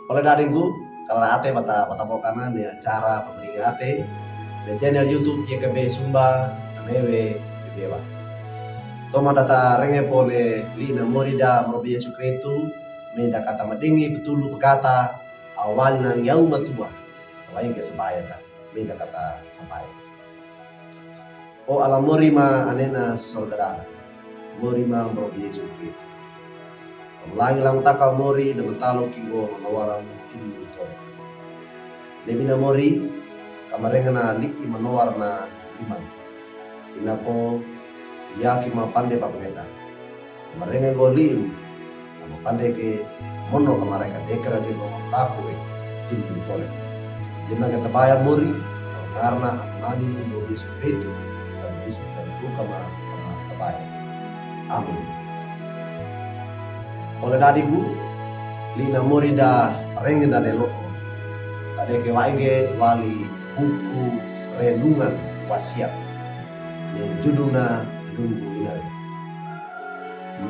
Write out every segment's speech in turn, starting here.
Oleh daringku, kalau ate mata kanan ya cara pembeli ate di channel YouTube YKB Sumba Mewe Dewa. Toma data renge pole lina morida mobi Yesu Kristu menda kata madingi betulu pekata awal nang yau matua. Awal ke sebaya dah menda kata sebaya. O ala morima anena sorgadana. Morima mobi Yesu Kristu. Langi lang taka mori na matalo kingo manawarang indu tole. Lebina mori kamarenga na liki manawar na limang. Inako yaki mapande papangeta. Kamarenga go lim kama pande ke mono kamareka dekra di makaku indu tole. Lima kata baya mori karena mani mo Yesu Kristo dan Yesu Kristo kama kabaya. Amin. Oleh dadiku lina morida rengin dan eloko ade ke waige wali buku renungan wasiat ni judulna nunggu ina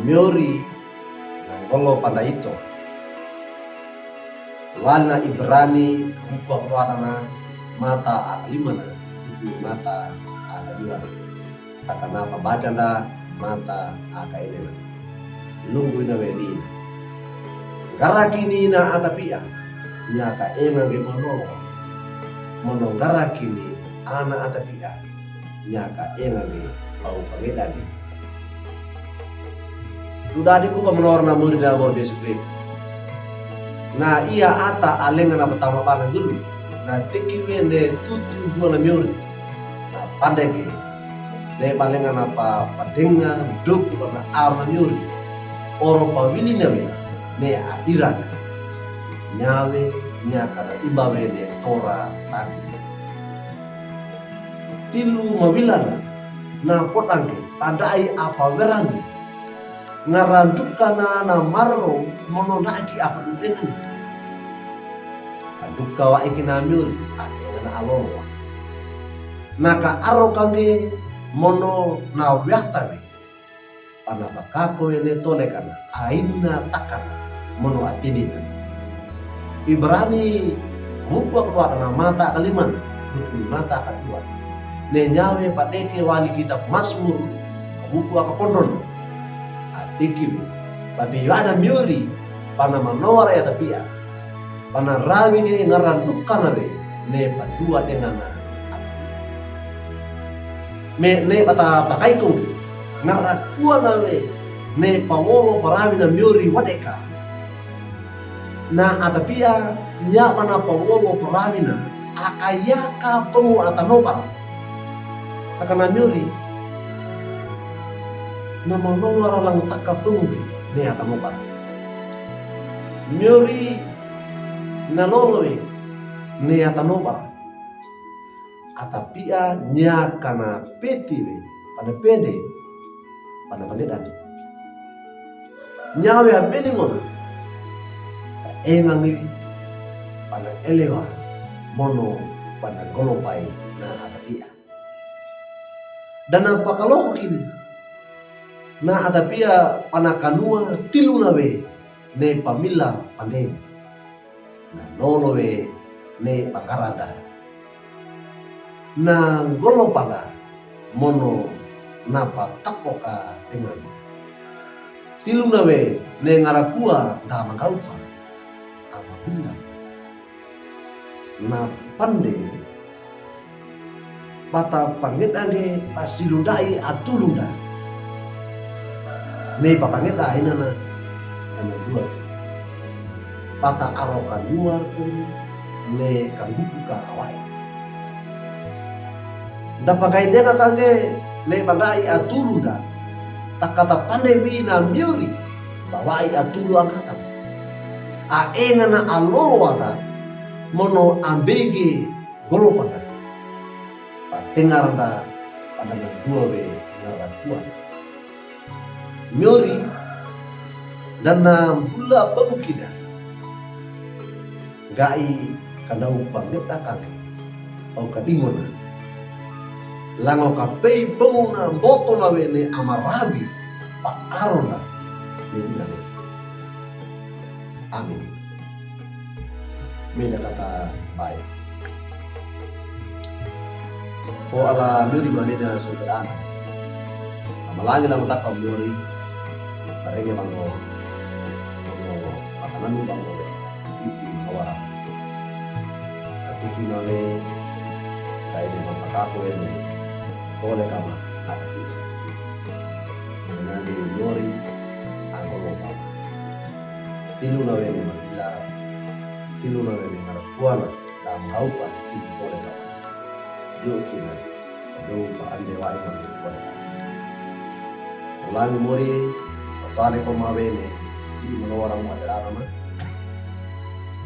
miori nanggolo pada itu walna Ibrani buku keluarana mata akalimana buku mata akaliwan akan apa baca nda mata akailena lunggu ina wedina garakini na atapia nyaka enga ge mono garakini ana atapia nyaka enga ge au pangedani dudadi ku menor na murid na Yesu Kristo na ia ata alenga na pertama pana dulu na tiki wende tutu dua na miuri na pandege ne palenga na padenga doku na arna miuri oro pawili nawe ne adirak nyawe nyakana ibawe ne tora tangi tilu mawilana na potange padai apa verani ngarandukana na marro mononaki apa dudengan kaduka wa ikina miuri akena alonwa naka aro kange mono na wyatawe pana bakako ene tole kana aina takana mono atinina Ibrani buku keluar na mata kaliman buku mata kedua ne nyawe padeke wali kitab Mazmur buku akapondon atiki babi wana miuri pana manowar ya tapia pana rawi ne ngarandukan we ne padua dengan me bata pakai kong narakua nawe ne pawolo parawi na miuri wadeka na atapia nya mana pawolo parawi na akayaka pemu atanobar akana miuri na manowar lang taka pemu ne atanobar miuri na lolowe ne atanobar atapia nya kana petiwe pada pede pada pandedan nyawe apeni ngona ka engangi pada elewa mono pada golopai na atapia dan apa kalau kini na atapia pana kanua tilu nawe ne pamila pandem na lolowe ne pangarada na golo pada mono napa tapoka dengan tilung nawe ne ngarakua da mangaupa apabila na pande pata pangedage pasilundai atulunda ne papangeda inana ana dua pata arokan dua ne kangutuka awai dapakai dia katange ne pandai atulunda takata pandewi na miuri bawai atulu angkatan aenga na alowata mono ambege golopada patengaranda pada dua we ngarakua miuri dan na bula pemukida gai kana upang neta kage au kadingona lango kapei pemuna boto na wene amarawi pa arona. Amin. Meda kata sebaya. Po ala muri manena sudan. Amalanya lang ta ka muri. Parenga bango. Bango makanan bango. Pipi kawara. Atu kinale kaya di mapakapo ene. Tole kama ataki. Nani muri angkolo pa. Tinu na wene manila. Tinu na wene ngarakuana na mahaupa ibu tole kama. Yo kina do pa ande wai man tole kama. Ulangi muri tane ko mawene di menawara mo adara ma.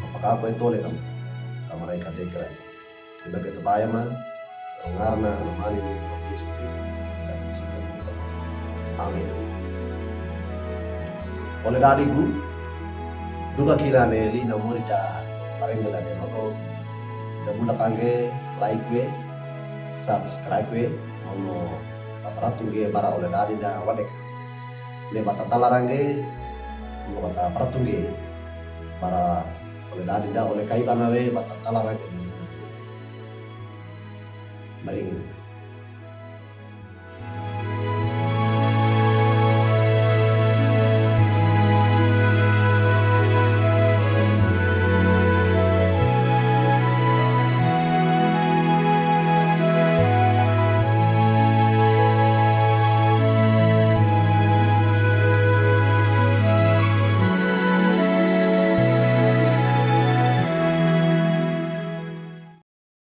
Apakah apa tole kama. Kamara ikadekra. Sebagai tebaya ma ngarna alamani ni Yesus Kristus. Amin. Oleh dari bu, duga kira ne li na morida parengala de mako da mula kange like we, subscribe we, ono paparatu ge bara oleh dari da wadek. Le bata talarange, ono bata paratu ge para oleh dari da oleh kai bana we bata talarange. Maringin.